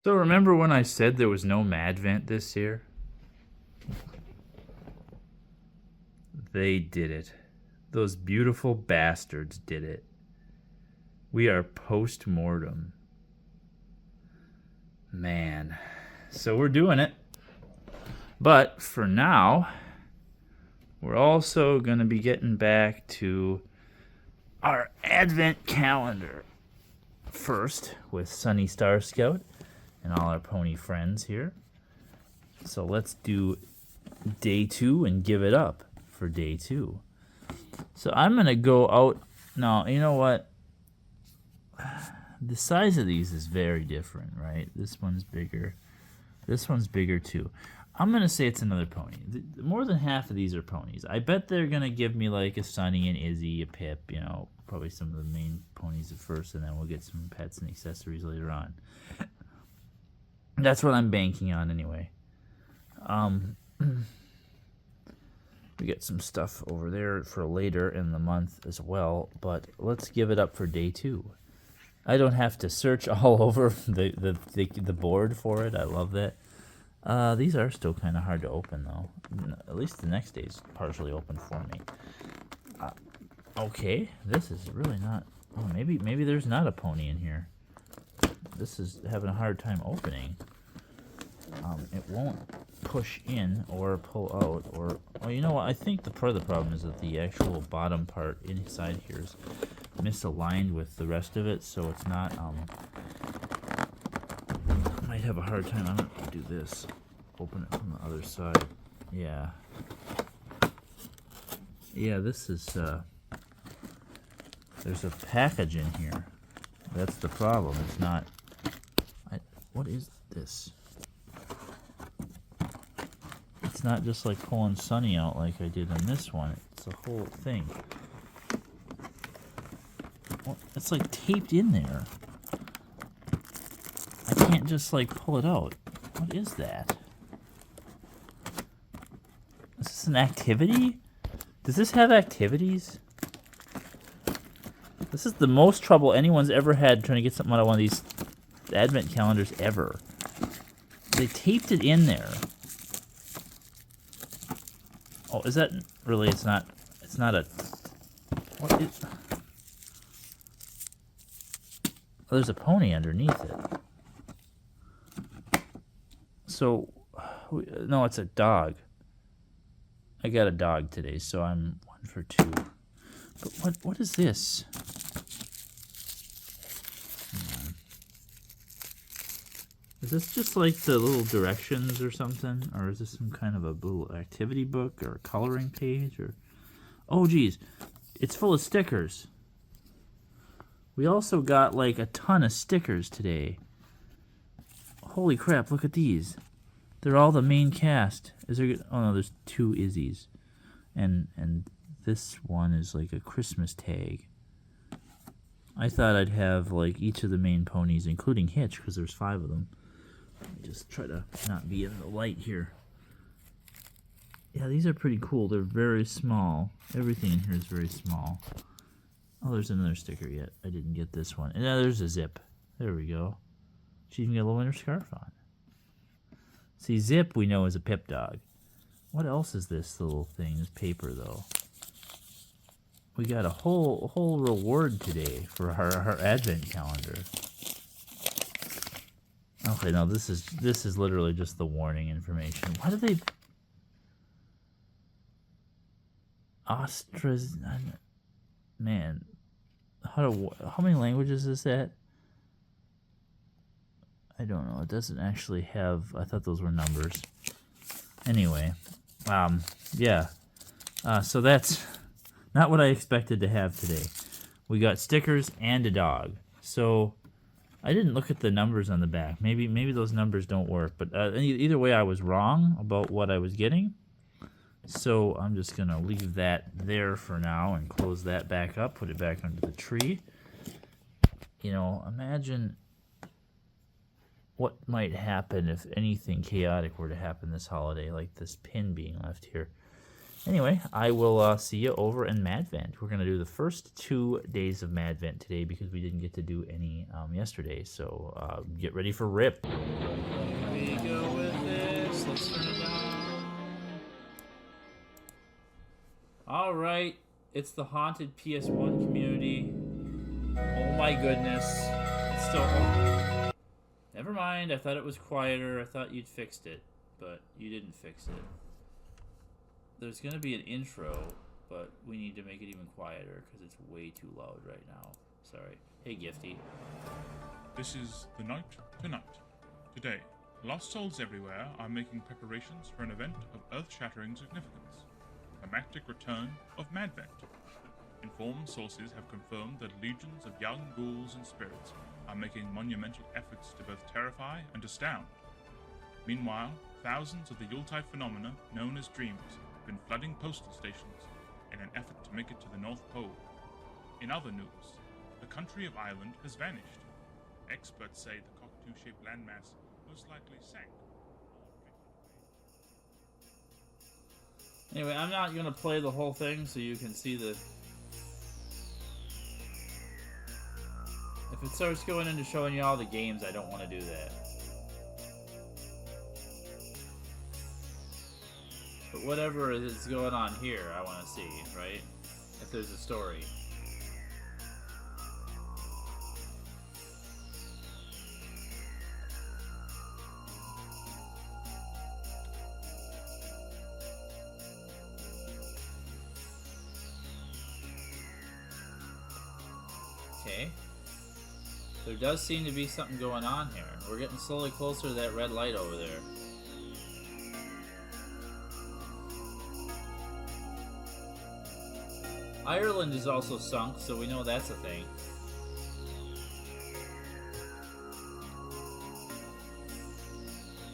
So remember when I said there was no Madvent this year? They did it. Those beautiful bastards did it. We are post-mortem. Man. So we're doing it. But for now, we're also going to be getting back to our Advent calendar. First, with Sunny Star Scout and all our pony friends here. So let's do day 2 and give it up for day 2. So I'm going to go out. Now, you know what? The size of these is very different, right? This one's bigger. This one's bigger too. I'm going to say it's another pony. More than half of these are ponies. I bet they're going to give me like a Sunny, an Izzy, a Pip, you know, probably some of the main ponies at first, and then we'll get some pets and accessories later on. That's what I'm banking on anyway. We get some stuff over there for later in the month as well, but let's give it up for day 2. I don't have to search all over the board for it. I love that. These are still kind of hard to open, though. At least the next day's partially open for me. Okay, this is really not... Oh, maybe there's not a pony in here. This is having a hard time opening. It won't push in or pull out, or... Well, you know what? I think part of the problem is that the actual bottom part inside here is misaligned with the rest of it, so it's not... I might have a hard time. I'm going to do this. Open it from the other side. Yeah. Yeah, this is... There's a package in here. That's the problem. It's not... What is this? It's not just like pulling Sunny out like I did on this one. It's a whole thing. Well, it's like taped in there. I can't just like pull it out. What is that? Is this an activity? Does this have activities? This is the most trouble anyone's ever had trying to get something out of one of these Advent calendars ever. They taped it in there. Oh, is that really? It's not a... What is... Oh, there's a pony underneath it. So, no, it's a dog. I got a dog today, so I'm 1 for 2. But what is this? Is this just like the little directions or something? Or is this some kind of a little activity book or a coloring page? Or oh, geez. It's full of stickers. We also got like a ton of stickers today. Holy crap, look at these. They're all the main cast. Is there... Oh, no, there's 2 Izzies. And this one is like a Christmas tag. I thought I'd have like each of the main ponies, including Hitch, because there's 5 of them. Let me just try to not be in the light here. Yeah, these are pretty cool. They're very small. Everything in here is very small. Oh, there's another sticker yet. I didn't get this one. And there's a Zip. There we go. She even got a little winter scarf on. See, Zip we know is a Pip dog. What else is this little thing? This paper, though. We got a whole reward today for our Advent calendar. Okay, no, this is literally just the warning information. Why do they... Ostras... Man. How many languages is that? I don't know. It doesn't actually have... I thought those were numbers. Anyway. Yeah. So that's not what I expected to have today. We got stickers and a dog. So... I didn't look at the numbers on the back. Maybe those numbers don't work. But either way, I was wrong about what I was getting. So I'm just going to leave that there for now and close that back up. Put it back under the tree. You know, imagine what might happen if anything chaotic were to happen this holiday, like this pin being left here. Anyway, I will see you over in Madvent. We're going to do the first 2 days of Madvent today because we didn't get to do any yesterday. So get ready for RIIIIP. go with this. Let's turn it down. Alright. It's the Haunted PS1 Community. Oh my goodness. It's still... Oh. Never mind. I thought it was quieter. I thought you'd fixed it. But you didn't fix it. There's going to be an intro, but we need to make it even quieter because it's way too loud right now. Sorry. Hey, Gifty. This is the night tonight. Today, lost souls everywhere are making preparations for an event of earth-shattering significance. The climactic return of Madvent. Informed sources have confirmed that legions of young ghouls and spirits are making monumental efforts to both terrify and astound. Meanwhile, thousands of the Yuletide phenomena known as dreams have been flooding postal stations in an effort to make it to the North Pole. In other news, the country of Ireland has vanished. Experts say the cockatoo-shaped landmass most likely sank. Anyway, I'm not going to play the whole thing so you can see the... If it starts going into showing you all the games, I don't want to do that. But whatever is going on here, I want to see, right? If there's a story. Okay. There does seem to be something going on here. We're getting slowly closer to that red light over there. Ireland is also sunk, so we know that's a thing.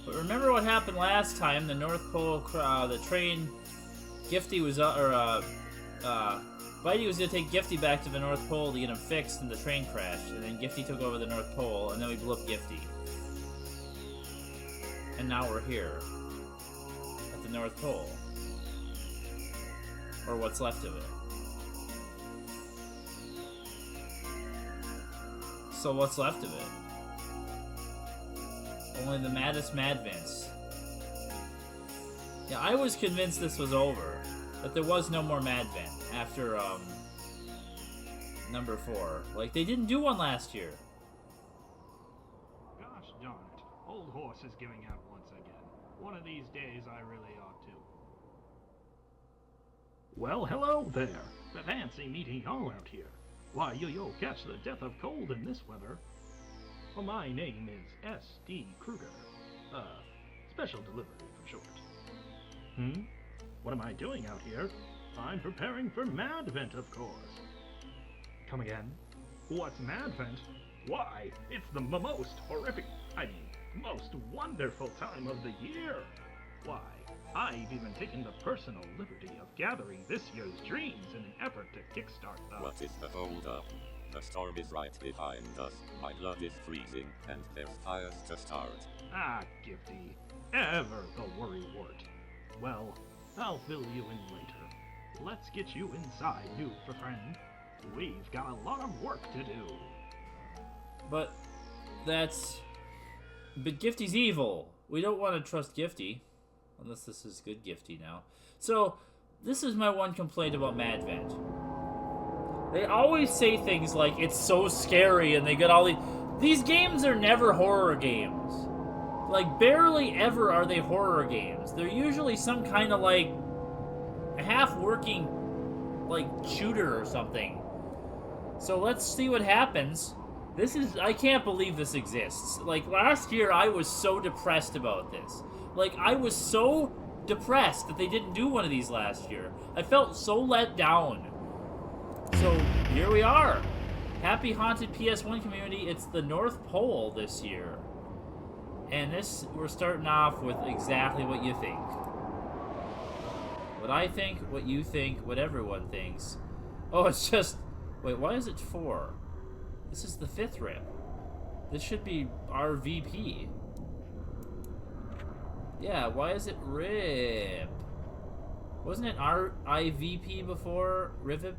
But remember what happened last time? The North Pole, the train, Gifty was, Bitey was going to take Gifty back to the North Pole to get him fixed, and the train crashed. And then Gifty took over the North Pole, and then we blew up Gifty. And now we're here. At the North Pole. Or what's left of it. So what's left of it? Only the maddest Madvents. Yeah, I was convinced this was over. That there was no more Madvent after, number 4. Like, they didn't do one last year. Gosh darn it. Old horse is giving out once again. One of these days I really ought to. Well, hello there. Fancy meeting y'all out here. Why, yo catch the death of cold in this weather. Well, my name is S.D. Kreuger. Special delivery for short. What am I doing out here? I'm preparing for Madvent, of course. Come again? What's Madvent? Why, it's the most horrific, most wonderful time of the year. Why, I've even taken the personal liberty of gathering this year's dreams in an effort to kickstart the... What is the hold up? The storm is right behind us. My blood is freezing, and there's fires to start. Ah, Gifty. Ever the worrywart. Well, I'll fill you in later. Let's get you inside, new friend. We've got a lot of work to do. But Gifty's evil. We don't want to trust Gifty. Unless this is good Gifty now. So, this is my one complaint about Madvent. They always say things like, it's so scary, and they get all these games are never horror games. Like, barely ever are they horror games. They're usually some kind of, like, half-working, like, shooter or something. So let's see what happens. I can't believe this exists. Like, last year I was so depressed about this. Like, I was so depressed that they didn't do one of these last year. I felt so let down. So, here we are. Happy Haunted PS1 Community. It's the North Pole this year. And we're starting off with exactly what you think. What I think, what you think, what everyone thinks. Oh, it's just... Wait, why is it 4? This is the 5th RIIIP. This should be RVP. Yeah, why is it RIIIP? Wasn't it RIVP before RIIIIP?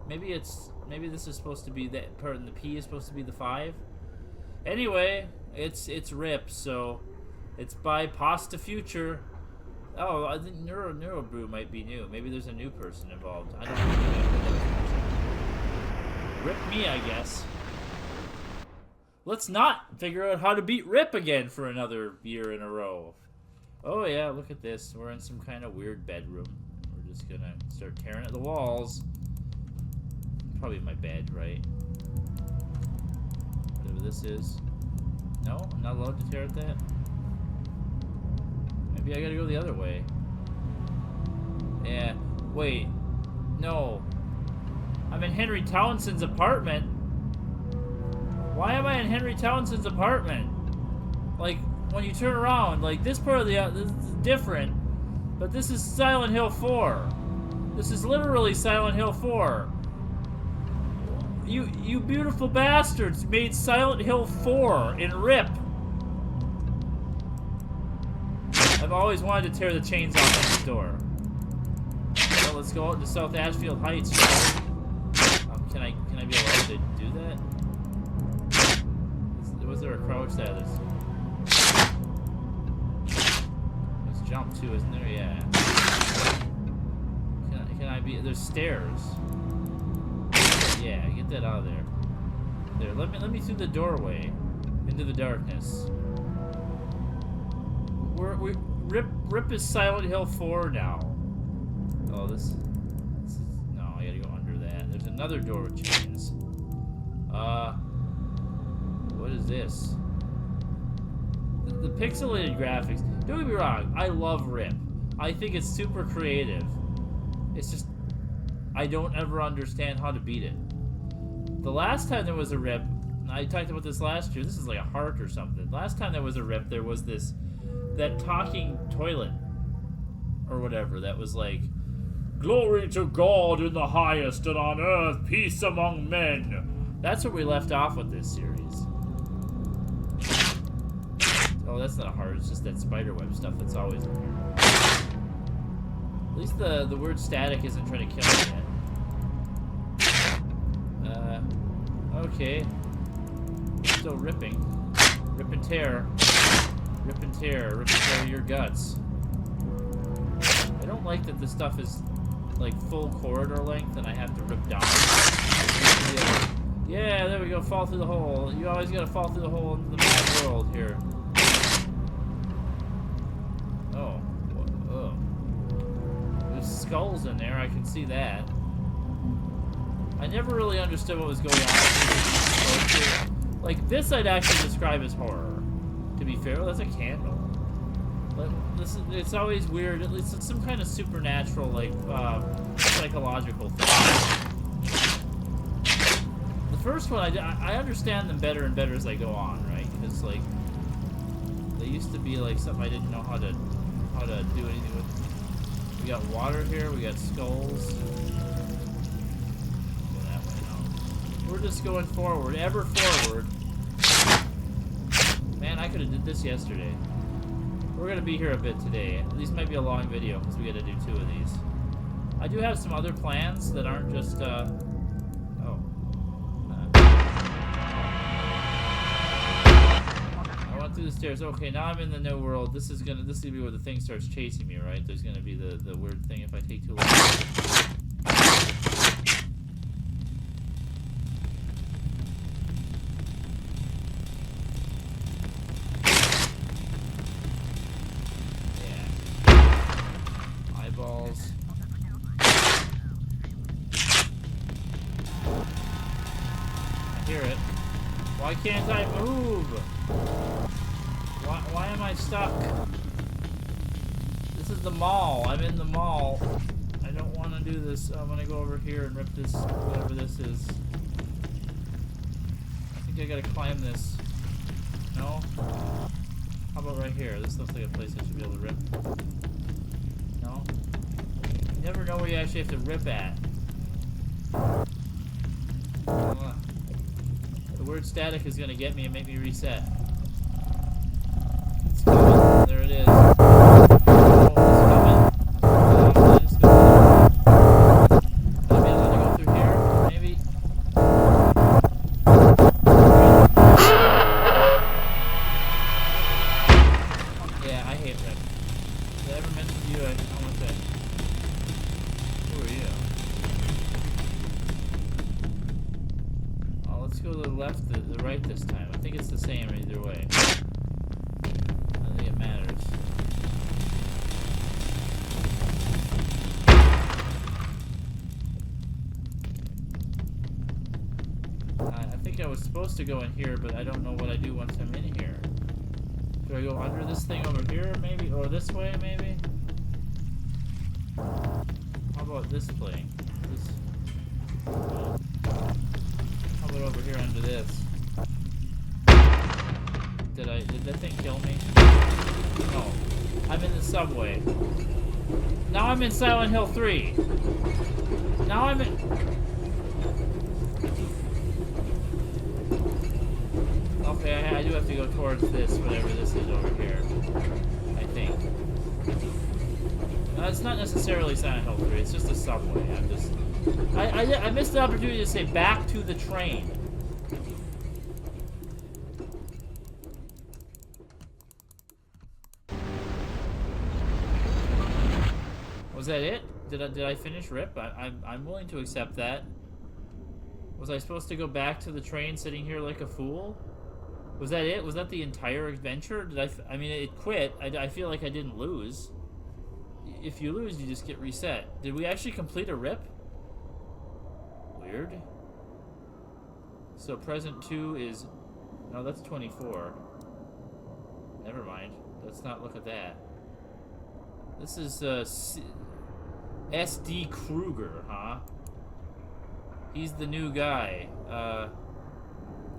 Maybe this is supposed to be that part, and the P is supposed to be the 5. Anyway, it's RIIIP, so It's by Pasta Future. Oh, I think Neurobrew might be new. Maybe there's a new person involved. I don't know. Rip me, I guess. Let's not figure out how to beat Rip again for another year in a row. Oh yeah, look at this. We're in some kind of weird bedroom. We're just gonna start tearing at the walls. Probably my bed, right? Whatever this is. No, I'm not allowed to tear at that. Maybe I gotta go the other way. Yeah, wait. No. I'm in Henry Townsend's apartment. Why am I in Henry Townsend's apartment? Like, when you turn around, like, this part of the... this is different. But this is Silent Hill 4. This is literally Silent Hill 4. You beautiful bastards made Silent Hill 4 in RIP. I've always wanted to tear the chains off this door. Well, let's go out to South Ashfield Heights. Can I be allowed to do that? Was there a crouch status? There's jump too, isn't there? Yeah. Can I be? There's stairs. Yeah, get that out of there. There, let me through the doorway into the darkness. Rip is Silent Hill 4 now. Oh, this is, no, I gotta go under that. There's another door with chains. What is this? The pixelated graphics. Don't get me wrong, I love RIP. I think it's super creative. It's just, I don't ever understand how to beat it. The last time there was a RIP, I talked about this last year, this is like a heart or something. Last time there was a RIP, there was that talking toilet, or whatever, that was like, "Glory to God in the highest, and on earth peace among men." That's what we left off with this series. Oh, that's not a heart, it's just that spiderweb stuff that's always in here. At least the word static isn't trying to kill me yet. Okay. Still ripping. Rip and tear. Rip and tear. Rip and tear your guts. I don't like that this stuff is like full corridor length and I have to rip down. Yeah, there we go. Fall through the hole. You always gotta fall through the hole into the mad world here. Oh. Oh. There's skulls in there. I can see that. I never really understood what was going on. Like, this I'd actually describe as horror. To be fair, that's a candle. But it's always weird. It's some kind of supernatural, like, psychological thing. The first one, I understand them better and better as I go on, right? Because, like, they used to be, like, something I didn't know how to do anything with. We got water here. We got skulls. We're just going forward, ever forward. Man, I could have did this yesterday. We're gonna be here a bit today. These might be a long video because we got to do 2 of these. I do have some other plans that aren't just. I went through the stairs. Okay, now I'm in the new world. This is gonna be where the thing starts chasing me, right? There's gonna be the weird thing if I take too long. Why can't I move? Why am I stuck? This is the mall. I'm in the mall. I don't want to do this. I'm gonna go over here and rip this, whatever this is. I think I gotta climb this. No? How about right here? This looks like a place I should be able to rip. No? You never know where you actually have to rip at. The word static is gonna get me and make me reset. It's coming. There it is. Oh, it's coming. It's coming. I'll be able to go through here, maybe. I hate Rip. Did I ever mention to you I want to... Who are you? Oh, let's go to the left, the right this time. I think it's the same either way. I don't think it matters. I think I was supposed to go in here, but I don't know what I do once I'm in here. Do I go under this thing over here, maybe? Or this way, maybe? How about this plane? How about over here under this? Did that thing kill me? No. I'm in the subway. Now I'm in Silent Hill 3. Now I'm in... Okay, I do have to go towards this, whatever this is over here. I think. It's not necessarily Silent Hill 3, it's just a subway. I'm just... I missed the opportunity to say back to the train. Was that it? Did I finish RIP? I'm willing to accept that. Was I supposed to go back to the train sitting here like a fool? Was that it? Was that the entire adventure? I mean, it quit. I feel like I didn't lose. If you lose, you just get reset. Did we actually complete a RIP? Weird. So present 2 is... No, that's 24. Never mind. Let's not look at that. This is SD Kreuger, huh? He's the new guy.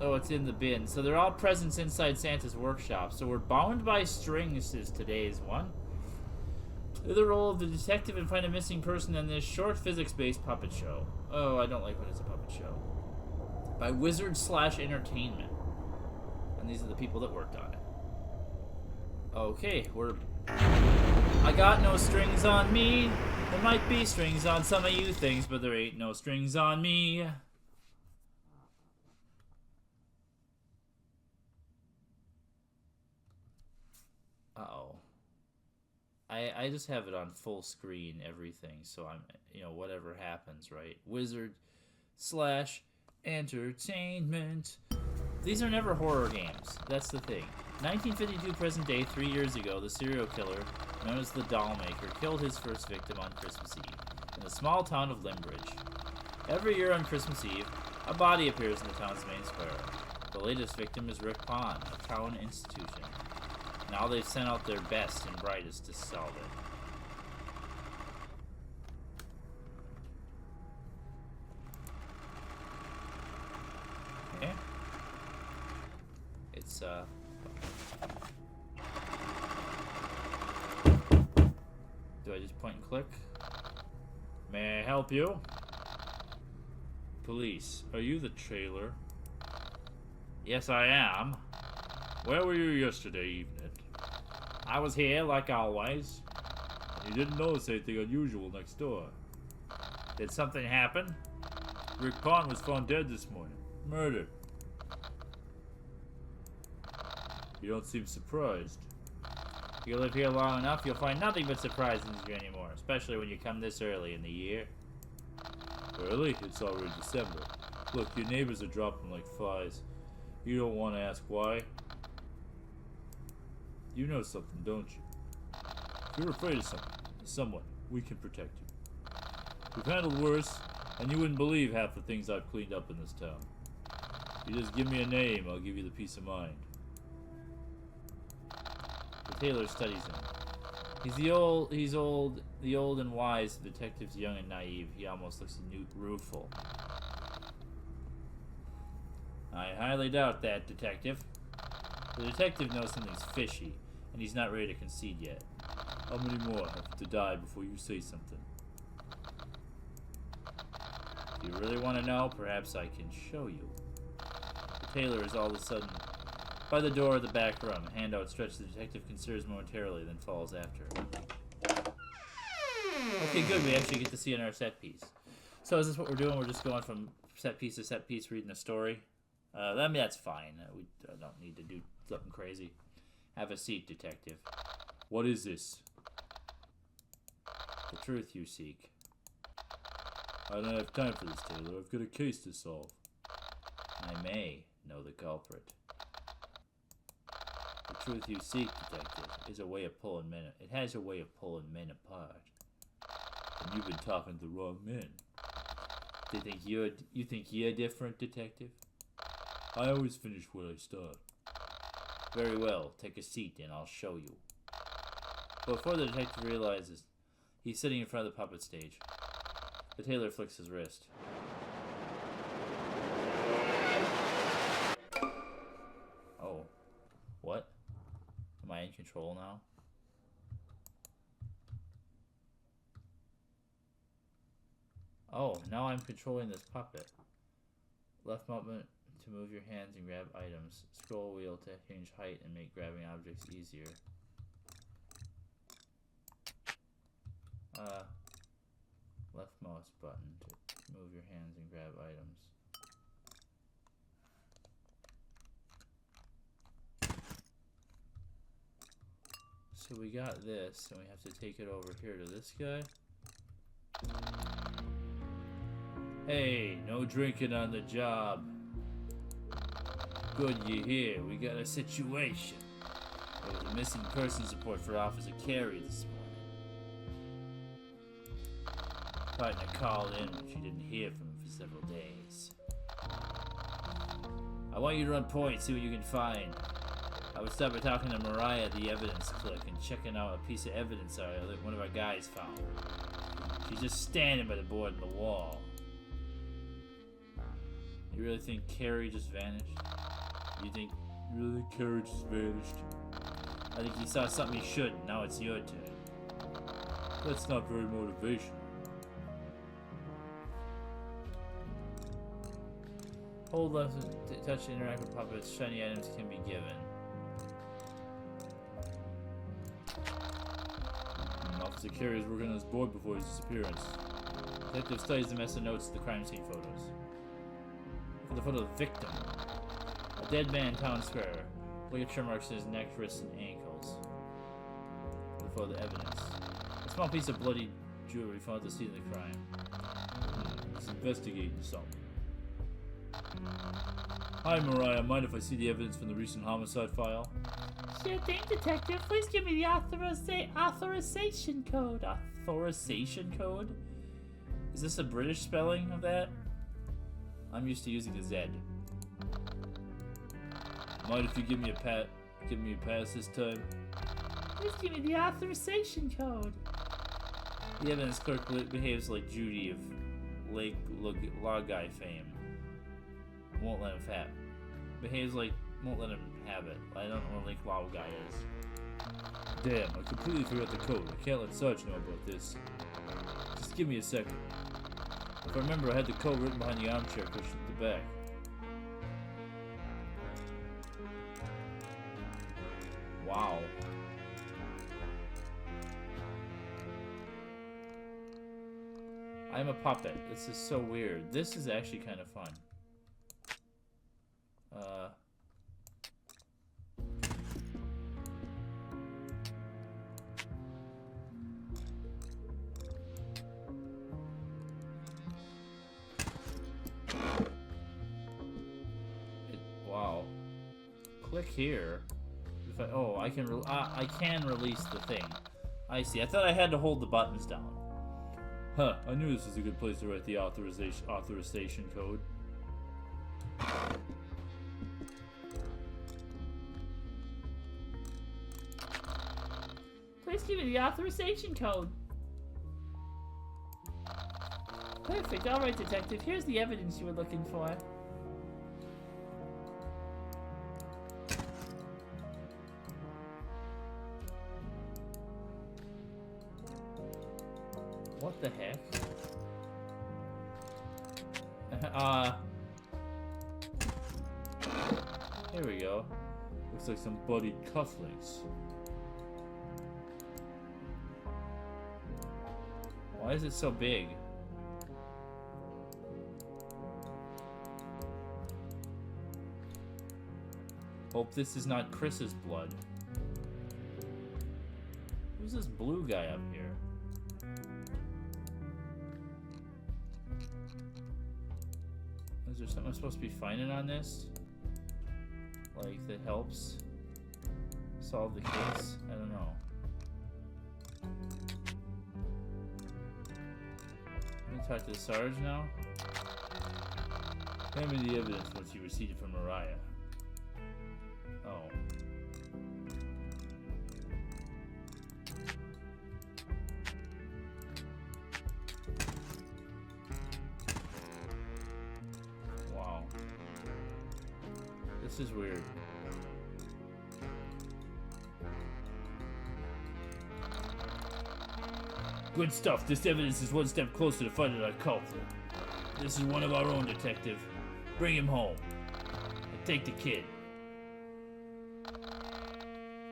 Oh, it's in the bin. So they're all presents inside Santa's workshop. So we're bound by strings is today's one. The role of the detective and find a missing person in this short physics-based puppet show. Oh, I don't like when it's a puppet show. By Wizard/Entertainment. And these are the people that worked on it. Okay, I got no strings on me. There might be strings on some of you things, but there ain't no strings on me. Uh-oh. I just have it on full screen, everything, so I'm, whatever happens, right? Wizard/Entertainment. These are never horror games. That's the thing. 1952 present day, 3 years ago, the serial killer, known as the Dollmaker, killed his first victim on Christmas Eve in the small town of Limbridge. Every year on Christmas Eve, a body appears in the town's main square. The latest victim is Rick Pond, a town institution. Now they've sent out their best and brightest to solve it. Okay. It's, do I just point and click? May I help you? Police, are you the trailer? Yes, I am. Where were you yesterday evening? I was here, like always. You didn't notice anything unusual next door. Did something happen? Rick Pond was found dead this morning. Murdered. You don't seem surprised. If you live here long enough, you'll find nothing but surprises here anymore, especially when you come this early in the year. Early? It's already December. Look, your neighbors are dropping like flies. You don't want to ask why? You know something, don't you? If you're afraid of someone, we can protect you. We've handled worse, and you wouldn't believe half the things I've cleaned up in this town. You just give me a name, I'll give you the peace of mind. The tailor studies him. He's the old and wise. The detective's young and naive. He almost looks rueful. I highly doubt that, detective. The detective knows something's fishy, and he's not ready to concede yet. How many more have to die before you say something? If you really want to know, perhaps I can show you. The tailor is all of a sudden by the door of the back room. A hand outstretched, the detective considers momentarily, then follows after. Okay, good. We actually get to see another set piece. So is this what we're doing? We're just going from set piece to set piece, reading a story? I mean, that's fine. We don't need to do something crazy. Have a seat, detective. What is this? The truth you seek. I don't have time for this, Taylor. I've got a case to solve. I may know the culprit. The truth you seek, detective, is a way of pulling men. It has a way of pulling men apart. And you've been talking to the wrong men. You think you're different, detective? I always finish where I start. Very well. Take a seat and I'll show you. Before the detective realizes, he's sitting in front of the puppet stage. The tailor flicks his wrist. Oh. What? Am I in control now? Oh, now I'm controlling this puppet. Left button to move your hands and grab items. Scroll wheel to change height and make grabbing objects easier. Left mouse button to move your hands and grab items. So we got this, and we have to take it over here to this guy. Hey, no drinking on the job. Good you're here. We got a situation. There was a missing persons report for Officer Carey this morning. Partner called in when she didn't hear from him for several days. I want you to run point, see what you can find. I would start by talking to Mariah, the evidence clerk, and checking out a piece of evidence that one of our guys found. She's just standing by the board in the wall. You really think Carrie just vanished? You really think Carrie just vanished? I think he saw something he shouldn't. Now it's your turn. That's not very motivational. Hold left to touch to interact with puppets. Shiny items can be given. Officer Carey is working on his board before his disappearance. Detective studies the mess of notes of the crime scene photos. Look at the photo of the victim. A dead man in town square. Ligature marks in his neck, wrists, and ankles. Look at the photo of the evidence. A small piece of bloody jewelry found at the scene of the crime. Let's investigate something. Hi, Mariah. Mind if I see the evidence from the recent homicide file? Sure thing, detective. Please give me the authorization code. Authorization code? Is this a British spelling of that? I'm used to using the Z. Mind if you give me a pass this time? Please give me the authorization code. The evidence clerk behaves like Judy of Lake Log Guy fame. Won't let him have. Won't let him have it. I don't know what Lake Log Guy is. Damn, I completely forgot the code. I can't let Sarge know about this. Just give me a second. If I remember, I had the code written behind the armchair cushion at the back. Wow. I'm a puppet. This is so weird. This is actually kind of fun. Wow. Click here. If I can release the thing. I see. I thought I had to hold the buttons down. Huh, I knew this was a good place to write the authorization code. Please give me the authorization code. Perfect. All right, detective. Here's the evidence you were looking for. What the heck? Here we go. Looks like some bloodied cufflinks. Why is it so big? Hope this is not Chris's blood. Who's this blue guy up here? Is there something I'm supposed to be finding on this? Like, that helps solve the case? I don't know. I'm gonna talk to the Sarge now. Hand me the evidence once you received it from Mariah. Oh. Wow. This is weird. Good stuff. This evidence is one step closer to finding our culprit. This is one of our own, Detective. Bring him home. And take the kid.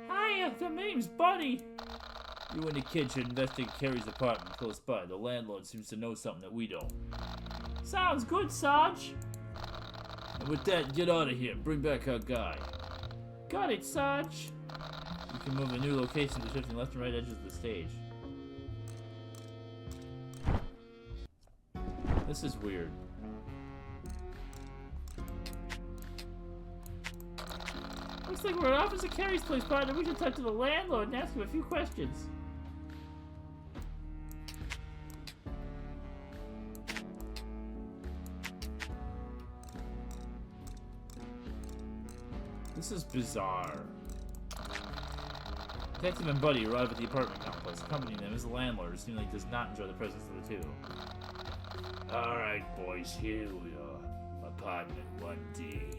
Hiya, the name's Buddy. You and the kid should investigate Carrie's apartment close by. The landlord seems to know something that we don't. Sounds good, Sarge. And with that, get out of here. Bring back our guy. Got it, Sarge. You can move a new location to shifting left and right edges of the stage. This is weird. Looks like we're at Officer Carey's place, partner. We should talk to the landlord and ask him a few questions. This is bizarre. Detective and Buddy arrive at the apartment complex. Accompanying them is the landlord, who seemingly does not enjoy the presence of the two. Alright, boys, here we are. Apartment 1D.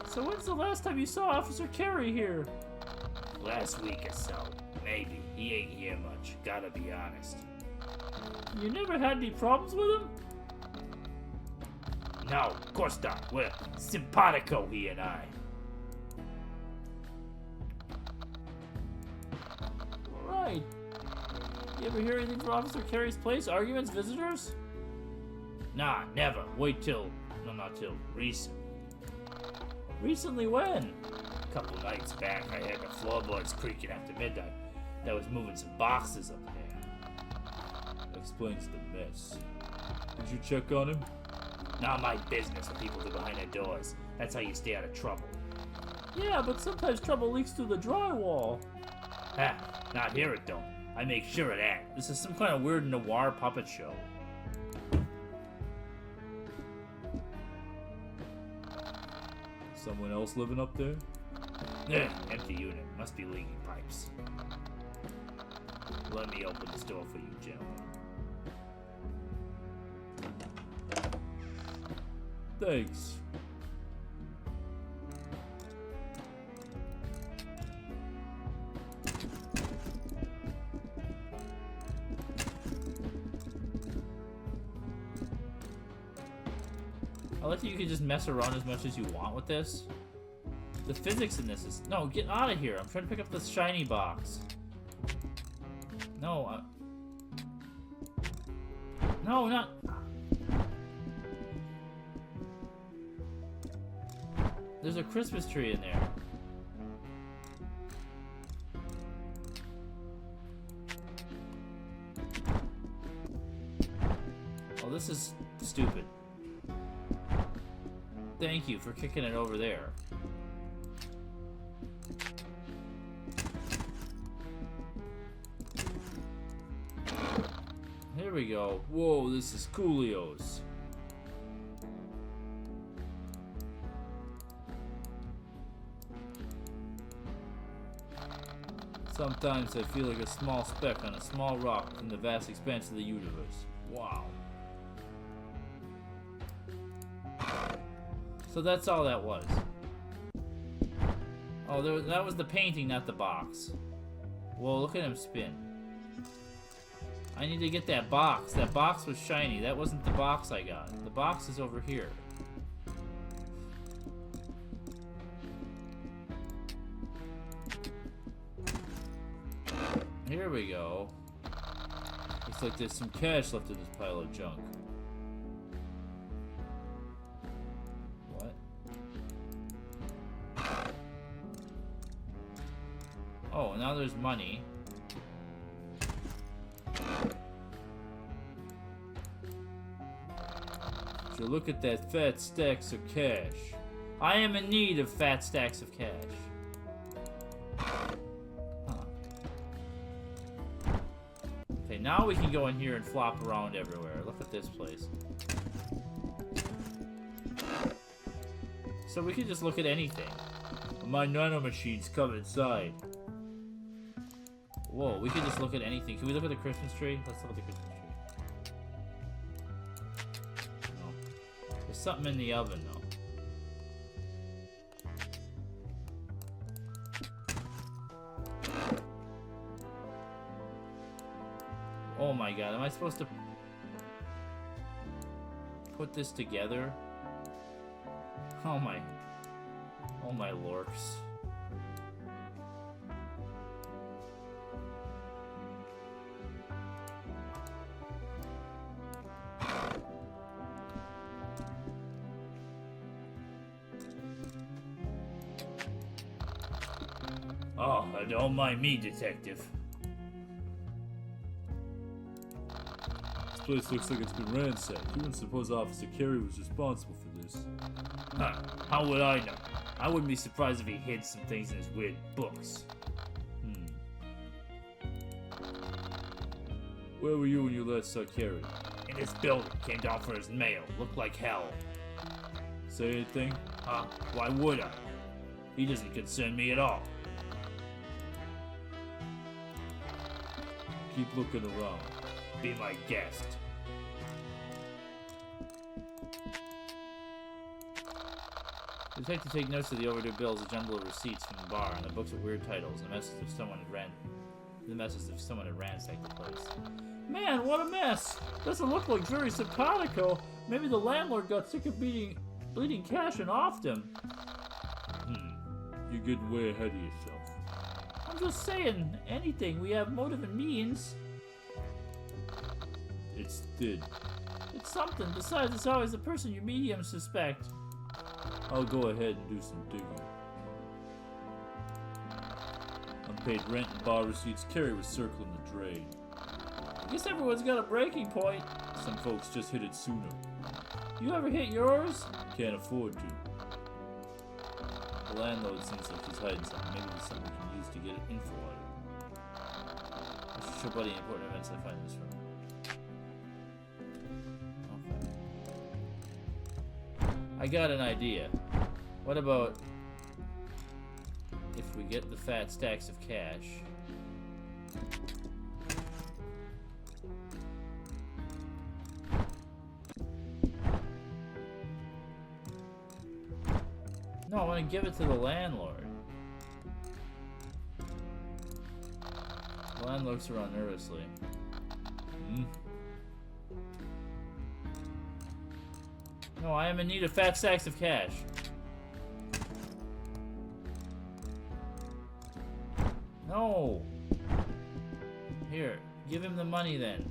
So when's the last time you saw Officer Carey here? Last week or so. Maybe. He ain't here much. Gotta be honest. You never had any problems with him? No, of course not. We're simpatico, he and I. Right. You ever hear anything from Officer Carey's place? Arguments, visitors? Nah, never. Wait till... No, not till. Recent. Recently when? A couple nights back, I heard the floorboards creaking after midnight. That was moving some boxes up there. That explains the mess. Did you check on him? Not my business what people do behind their doors. That's how you stay out of trouble. Yeah, but sometimes trouble leaks through the drywall. Ha! Not here it don't. I make sure of that. This is some kind of weird noir puppet show. Someone else living up there? Yeah, empty unit. Must be leaking pipes. Let me open this door for you, gentlemen. Thanks. I like that you can just mess around as much as you want with this. The physics in this is... No, get out of here. I'm trying to pick up this shiny box. No, No, not... There's a Christmas tree in there. Oh, this is stupid. Thank you for kicking it over there. Here we go. Whoa, this is Coolio's. Sometimes I feel like a small speck on a small rock in the vast expanse of the universe. Wow. So that's all that was. Oh, that was the painting, not the box. Whoa, look at him spin. I need to get that box. That box was shiny. That wasn't the box I got. The box is over here. Here we go. Looks like there's some cash left in this pile of junk. What? Oh, now there's money. So look at that fat stacks of cash. I am in need of fat stacks of cash. Huh. Okay, now we can go in here and flop around everywhere. Look at this place. So we can just look at anything. My nano machines come inside. Whoa, we can just look at anything. Can we look at the Christmas tree? Let's look at the Christmas tree. No. There's something in the oven, though. Oh my god, am I supposed to put this together? Oh my lorks. Oh, don't mind me, detective. This place looks like it's been ransacked. You wouldn't suppose Officer Carey was responsible for this. Huh, how would I know? I wouldn't be surprised if he hid some things in his weird books. Where were you when you last saw Carey? In this building, came down for his mail. Looked like hell. Say anything? Huh? Why would I? He doesn't concern me at all. Keep looking around. Be my guest. The detective take notes of the overdue bills, a jumble of receipts from the bar, and the books with weird titles, and a message if someone had ransacked the place. Man, what a mess! Doesn't look like very simpatico. Maybe the landlord got sick of bleeding cash and offed him. You're getting way ahead of yourself. I'm just saying, anything. We have motive and means. It's thin. It's something. Besides, it's always the person your mediums suspect. I'll go ahead and do some digging. Unpaid rent and bar receipts. Carey was circling the drain. I guess everyone's got a breaking point. Some folks just hit it sooner. You ever hit yours? Can't afford to. The landlord seems like he's hiding something. Maybe it's something we can use to get info out of him. I should show Buddy important events I find in this room. Okay. I got an idea. What about if we get the fat stacks of cash? No, I want to give it to the landlord. The landlord looks around nervously. No, I am in need of fat stacks of cash. No! Here, give him the money then.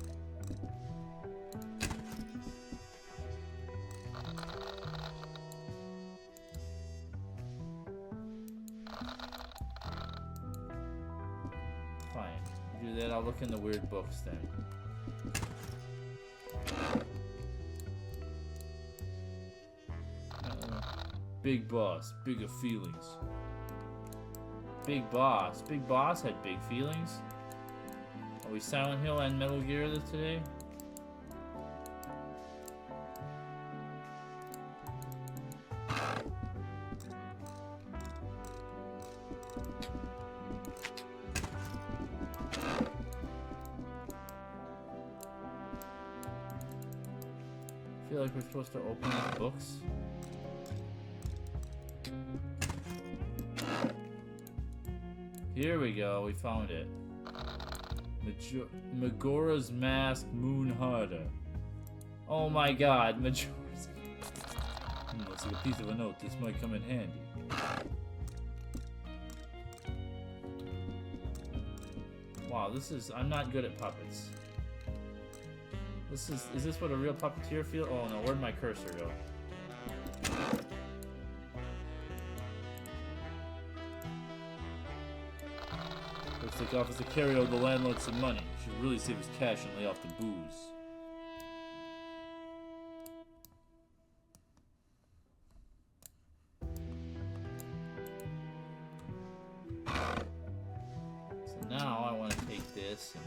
Fine. Do that, I'll look in the weird books then. Big boss, bigger feelings. Big boss. Big boss had big feelings. Are we Silent Hill and Metal Gear today? I feel like we're supposed to open these books. Here we go, we found it. Magora's Mask Moon Harder. Oh my god, Majora's. Looks like a piece of a note. This might come in handy. Wow, this is. I'm not good at puppets. Is this what a real puppeteer feels? Oh no, where'd my cursor go? Looks like Officer Carey owed the landlord some money. Should really save his cash and lay off the booze. this and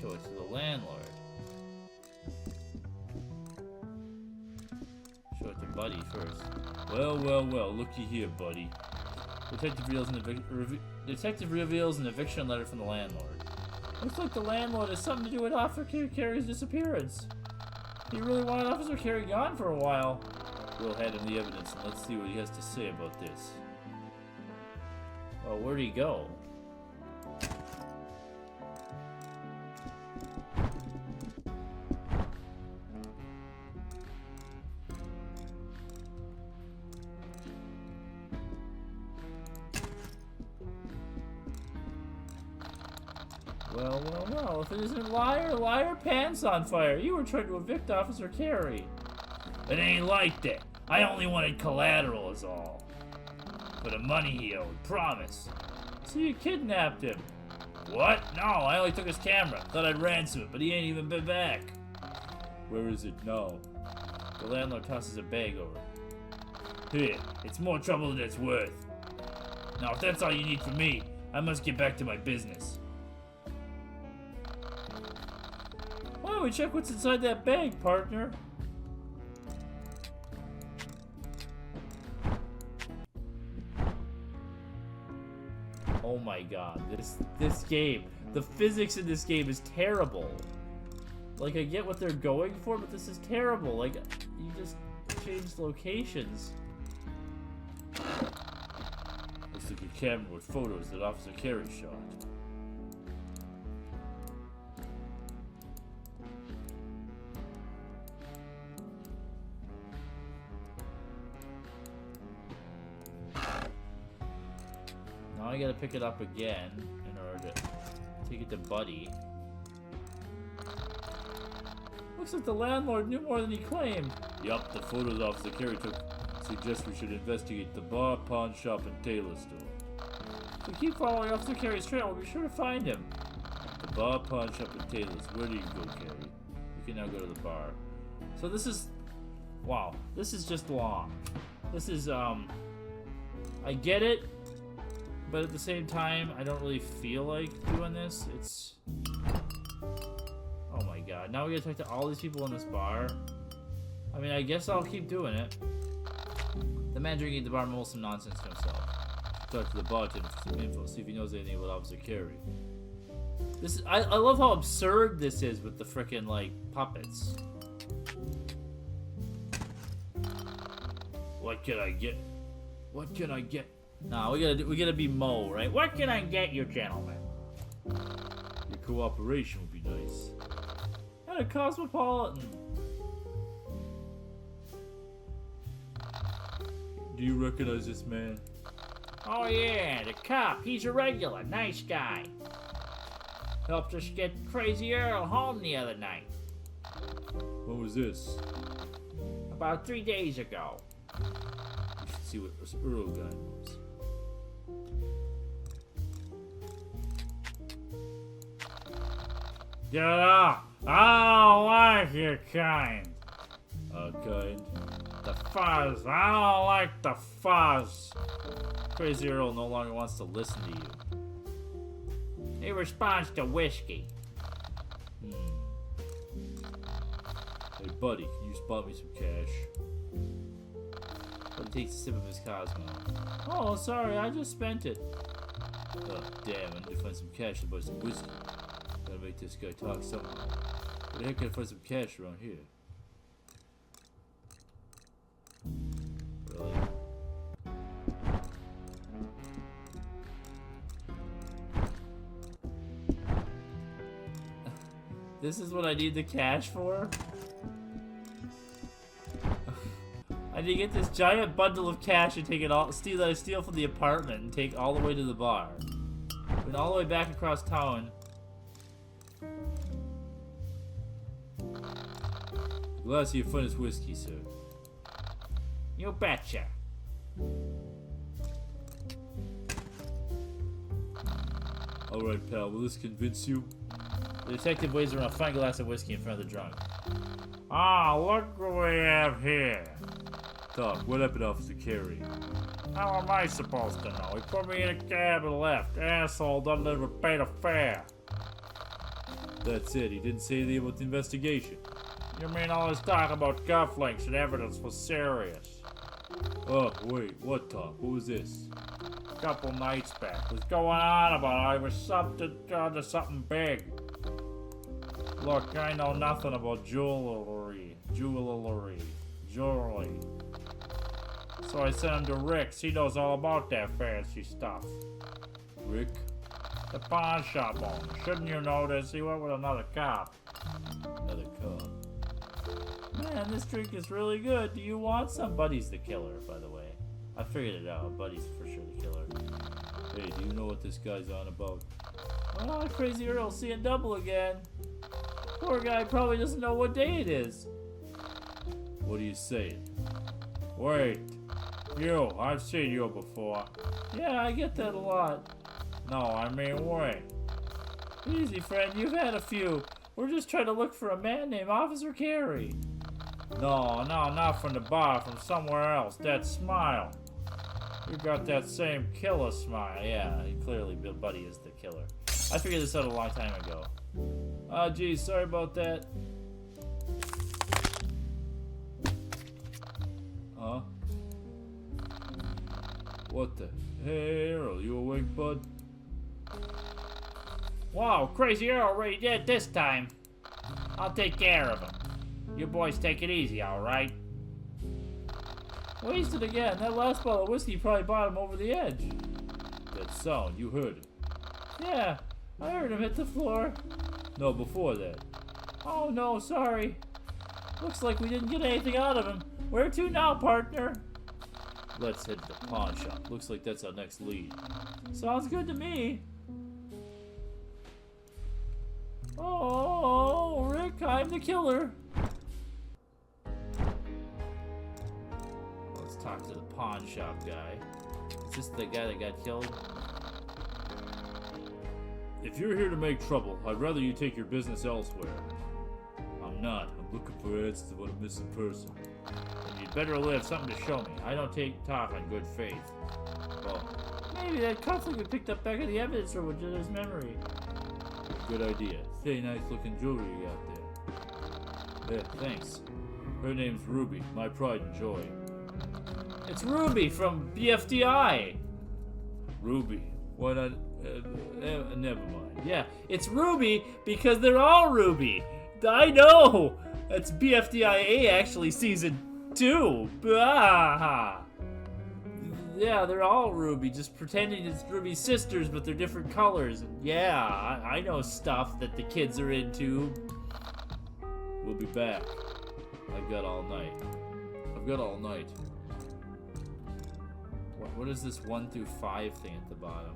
show it to the landlord. Show it to Buddy first. Well, looky here, Buddy. Detective reveals an eviction letter from the landlord. Looks like the landlord has something to do with Officer Carey's disappearance. He really wanted Officer Carey gone for a while. We'll hand him the evidence and let's see what he has to say about this. Well, where'd he go? Well, if it isn't liar pants on fire. You were trying to evict Officer Carey. It ain't like that. I only wanted collateral is all. For the money he owed, promise. So you kidnapped him. What? No, I only took his camera. Thought I'd ransom it, but he ain't even been back. Where is it now? The landlord tosses a bag over. Here, it's more trouble than it's worth. Now, if that's all you need from me, I must get back to my business. Why don't we check what's inside that bag, partner? Oh my god, this game, the physics in this game is terrible. Like, I get what they're going for, but this is terrible. Like, you just changed locations. Looks like a camera with photos that Officer Carey shot. Now I gotta pick it up again in order to take it to Buddy. Looks like the landlord knew more than he claimed. Yup, the photos Officer Carey took suggest we should investigate the bar, pawn shop, and tailor store. If we keep following Officer Carey's trail, we'll be sure to find him. The bar, pawn shop, and tailors. Where do you go, Carey? You can now go to the bar. So this is... Wow, this is just long. This is, I get it. But at the same time, I don't really feel like doing this. It's... Oh my god. Now we gotta talk to all these people in this bar. I mean, I guess I'll keep doing it. The manager gave the bar mumble some nonsense to himself. Talk to the bartender for some info, see if he knows anything about Officer Carey. This is... I love how absurd this is with the frickin', like, puppets. What can I get? What can I get? Nah, we gotta be Mo, right? What can I get you, gentlemen? Your cooperation would be nice. And a cosmopolitan. Do you recognize this man? Oh yeah, the cop. He's a regular, nice guy. Helped us get Crazy Earl home the other night. When was this? About 3 days ago. You should see what this Earl guy knows. Get off! I don't like your kind. Kind? The fuzz. I don't like the fuzz. Crazy Earl no longer wants to listen to you. He responds to whiskey. Hey buddy, can you spot me some cash? But he takes a sip of his Cosmo. Oh, sorry, I just spent it. Oh, damn, I need to find some cash to buy some whiskey. Gotta make this guy talk somehow. Where the heck can I find some cash around here? Really? This is what I need the cash for? I need to get this giant bundle of cash and take it all, steal from the apartment and take all the way to the bar. And all the way back across town. Glass of your finest whiskey, sir. You betcha. Alright, pal, will this convince you? The detective waves around a fine glass of whiskey in front of the drunk. Ah, look what we have here. Doc, what happened to Officer Carey? How am I supposed to know? He put me in a cab and left. Asshole doesn't even pay the fare. That's it. He didn't say anything about the investigation. You mean all this talk about cufflinks and evidence was serious? Oh, wait. What talk? What was this? A couple nights back was going on about I was onto something big. Look, I know nothing about jewelry. So I sent him to Rick's. He knows all about that fancy stuff. Rick? The pawn shop owner. Shouldn't you notice? He went with another cop. Another cop. Man, this drink is really good. Do you want some? Buddy's the killer, by the way. I figured it out. Buddy's for sure the killer. Hey, do you know what this guy's on about? Oh, Crazy Earl seeing double again. Poor guy probably doesn't know what day it is. What are you saying? Wait. You. I've seen you before. Yeah, I get that a lot. No, I mean, wait. Easy, friend. You've had a few. We're just trying to look for a man named Officer Carey. No, not from the bar. From somewhere else. That smile. You got that same killer smile. Yeah, clearly Buddy is the killer. I figured this out a long time ago. Oh, geez, sorry about that. Huh? What the? Hey, Earl, you awake, bud? Whoa, Crazy Earl already dead this time. I'll take care of him. You boys take it easy, alright? Wasted again. That last bottle of whiskey probably brought him over the edge. That sound, you heard it. Yeah, I heard him hit the floor. No, before that. Oh no, sorry. Looks like we didn't get anything out of him. Where to now, partner? Let's head to the pawn shop. Looks like that's our next lead. Sounds good to me. Oh, Rick, I'm the killer. Let's talk to the pawn shop guy. Is this the guy that got killed? If you're here to make trouble, I'd rather you take your business elsewhere. I'm not. I'm looking for answers about a missing person. Then you'd better live something to show me. I don't take talk on good faith. Oh, Maybe that cufflink we picked up back in the evidence room would his memory. good idea. Say nice looking jewelry you got there. Yeah, thanks. Her name's Ruby, my pride and joy. It's Ruby from BFDI. Ruby? Why not? Never mind. Yeah, it's Ruby because they're all Ruby. I know. That's BFDIA actually season 2. Bah. Yeah, they're all Ruby, just pretending it's Ruby's sisters, but they're different colors. And yeah, I know stuff that the kids are into. We'll be back. I've got all night. What is this 1 through 5 thing at the bottom?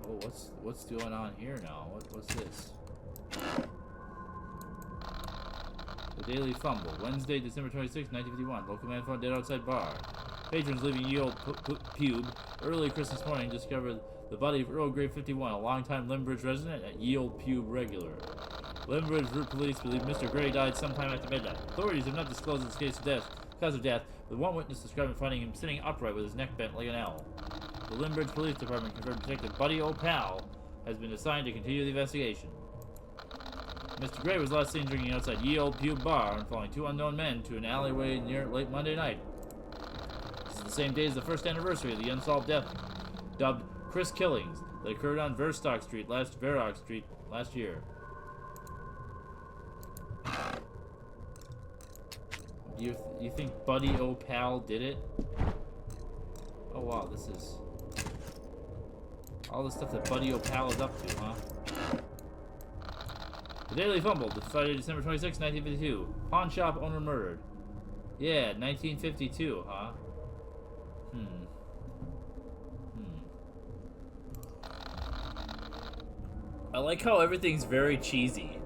Oh, what's going on here now? What's this? The Daily Fumble, Wednesday, December 26, 1951. Local man found dead outside bar. Patrons leaving Ye Old Pube early Christmas morning discovered the body of Earl Grey 51, a longtime Limbridge resident at Ye Old Pube regular. Limbridge Route Police believe Mr. Grey died sometime after midnight. Authorities have not disclosed his cause of death, but one witness described finding him sitting upright with his neck bent like an L. The Limbridge Police Department confirmed Detective Buddy O'Pal has been assigned to continue the investigation. Mr. Grey was last seen drinking outside Ye Old Pube Bar and following 2 unknown men to an alleyway near late Monday night. This is the same day as the first anniversary of the unsolved death, dubbed Chris Killings, that occurred on Verstock Street last year. You think Buddy O'Pal did it? Oh wow, this is all the stuff that Buddy O'Pal is up to, huh? The Daily Fumble, Friday, December 26, 1952. Pawn shop owner murdered. Yeah, 1952, huh? I like how everything's very cheesy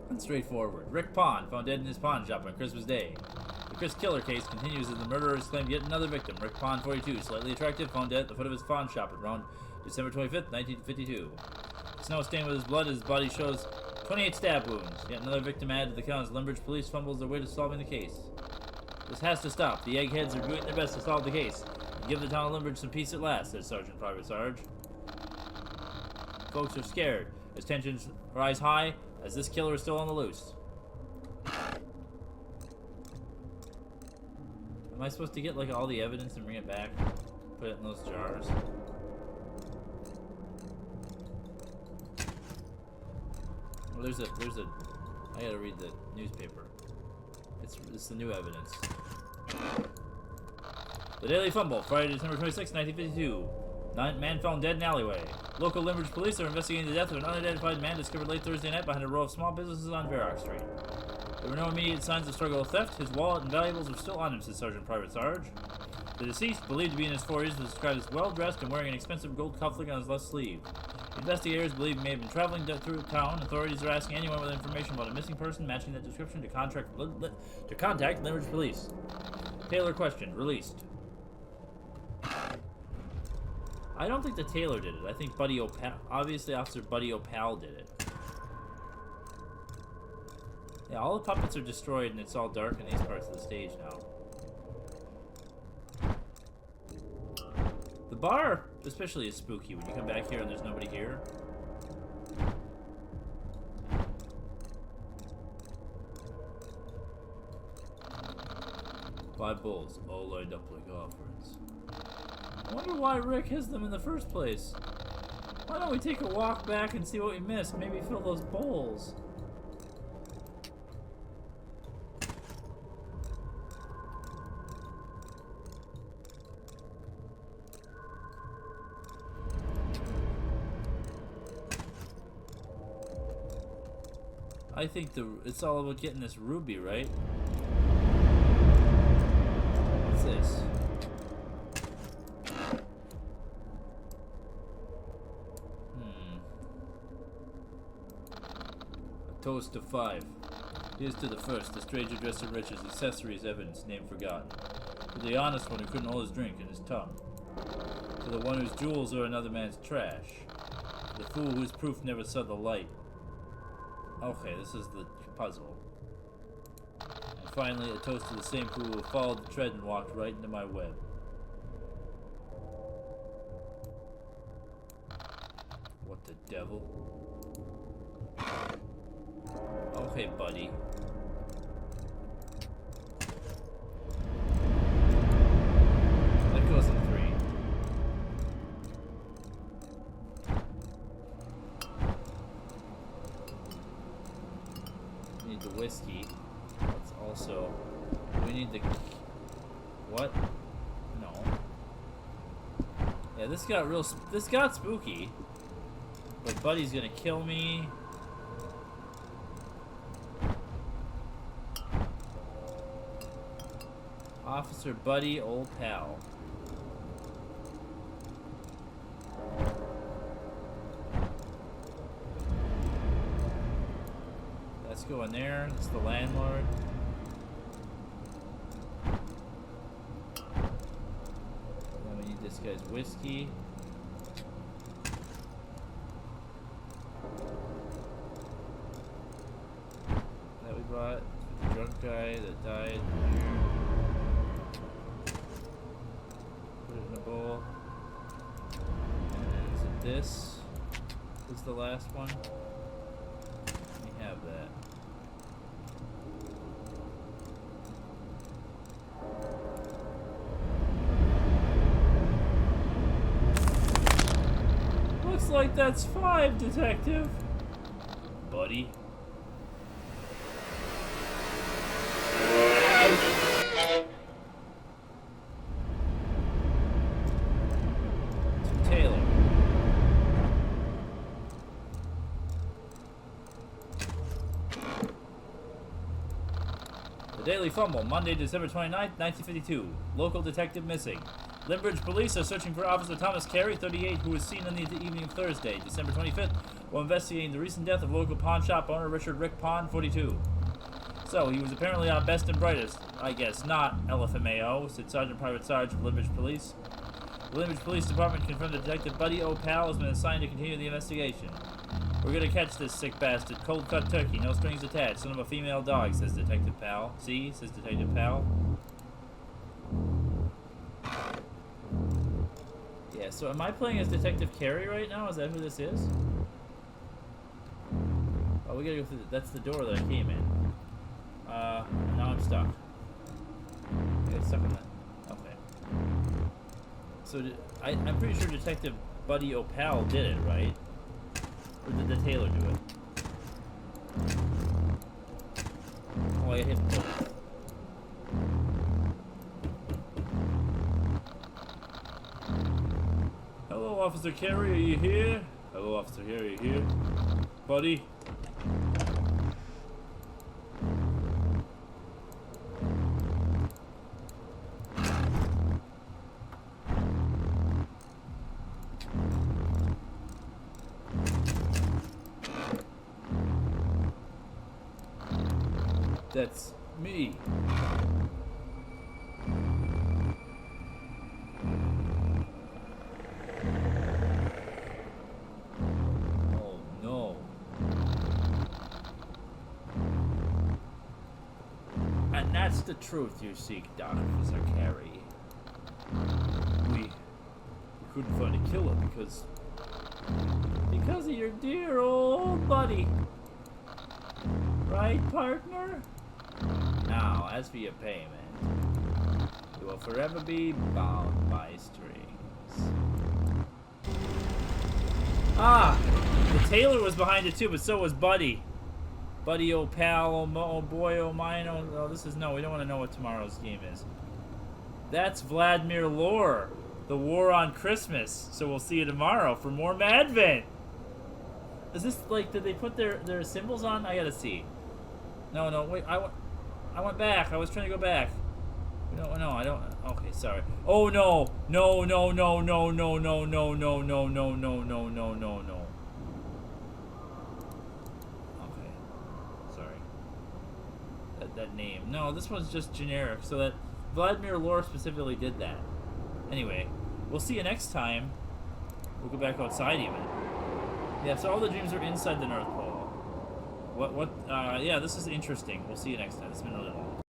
and straightforward. Rick Pawn found dead in his pawn shop on Christmas Day. The Chris Killer case continues as the murderers claimed yet another victim, Rick Pawn, 42, slightly attractive, found dead at the foot of his pawn shop around December 25th, 1952. Snow stained with his blood, his body shows 28 stab wounds. Yet another victim added to the count as Limbridge police fumbles their way to solving the case. This has to stop. The eggheads are doing their best to solve the case. Give the town of Limbridge some peace at last, said Sergeant Private Sarge. Folks are scared as tensions rise high as this killer is still on the loose. Am I supposed to get like all the evidence and bring it back? Put it in those jars? Well, there's a, I gotta read the newspaper. It's the new evidence. The Daily Fumble, Friday, December 26, 1952. Man found dead in alleyway. Local Limbridge police are investigating the death of an unidentified man discovered late Thursday night behind a row of small businesses on Varrock Street. There were no immediate signs of struggle or theft. His wallet and valuables were still on him, said Sergeant Private Sarge. The deceased, believed to be in his 40s, was described as well-dressed and wearing an expensive gold cufflink on his left sleeve. Investigators believe he may have been traveling through town. Authorities are asking anyone with information about a missing person matching that description to contact Limbridge police. Taylor questioned. Released. I don't think the Taylor did it. I think Buddy O'Pal, obviously Officer Buddy O'Pal did it. Yeah, all the puppets are destroyed and it's all dark in these parts of the stage now. The bar especially is spooky when you come back here and there's nobody here. Five bowls, all lined up like offerings. I wonder why Rick has them in the first place. Why don't we take a walk back and see what we missed? Maybe fill those bowls. I think it's all about getting this ruby, right? What's this? A toast to 5. Here's to the first, the stranger dressed in riches, accessories, evidence, name forgotten. To the honest one who couldn't hold his drink in his tongue. To the one whose jewels are another man's trash. To the fool whose proof never saw the light. Okay, this is the puzzle. And finally, a toast to the same fool who followed the tread and walked right into my web. What the devil? Okay, buddy. That goes in 3. Need the whiskey. Let's also. We need the. What? No. Yeah, this got real. This got spooky. But Buddy's gonna kill me. Officer Buddy, old pal. Let's go in there. It's the landlord. And then we need this guy's whiskey. That we bought. The drunk guy that died. Put it in a bowl. And is it this? This is the last one. We have that. Looks like that's 5, detective. Buddy. To Taylor. The Daily Fumble, Monday, December 29th, 1952. Local detective missing. Limbridge police are searching for Officer Thomas Carey, 38, who was seen on the evening of Thursday, December 25th, while investigating the recent death of local pawn shop owner Richard Rick Pawn, 42. So, he was apparently on best and brightest. I guess not, LFMAO, said Sergeant Private Sarge of Limbridge Police. The Limbridge Police Department confirmed that Detective Buddy O'Pal has been assigned to continue the investigation. We're gonna catch this sick bastard. Cold-cut turkey, no strings attached, son of a female dog, says Detective Pal. See, says Detective Pal. Yeah, so am I playing as Detective Carey right now? Is that who this is? Oh, we gotta go through that's the door that I came in. Now I'm stuck. I got stuck in that. Okay. So I'm pretty sure Detective Buddy Opal did it, right? Or did the tailor do it? Oh, I hit both. Hello, Officer Carey, are you here? Hello, Officer Carey, are you here? Buddy? That's me. Oh no. And that's the truth you seek, Officer Carey. We couldn't find a killer because of your dear old buddy. Right, partner? Now, as for your payment, you will forever be bound by strings. Ah! The tailor was behind it too, but so was Buddy. Buddy, oh pal, oh boy, oh mine, oh this is no, we don't want to know what tomorrow's game is. That's Vladimir Lore, the war on Christmas. So we'll see you tomorrow for more Madvent. Is this like, did they put their symbols on? I gotta see. No, wait, I went back. I was trying to go back. No, I don't. Okay, sorry. Oh no. No. Okay. Sorry. That name. No, this one's just generic. So that Vladimir Lore specifically did that. Anyway, we'll see you next time. We'll go back outside even. Yeah, so all the dreams are inside the North Pole. Yeah, this is interesting. We'll see you next time. It's been really long.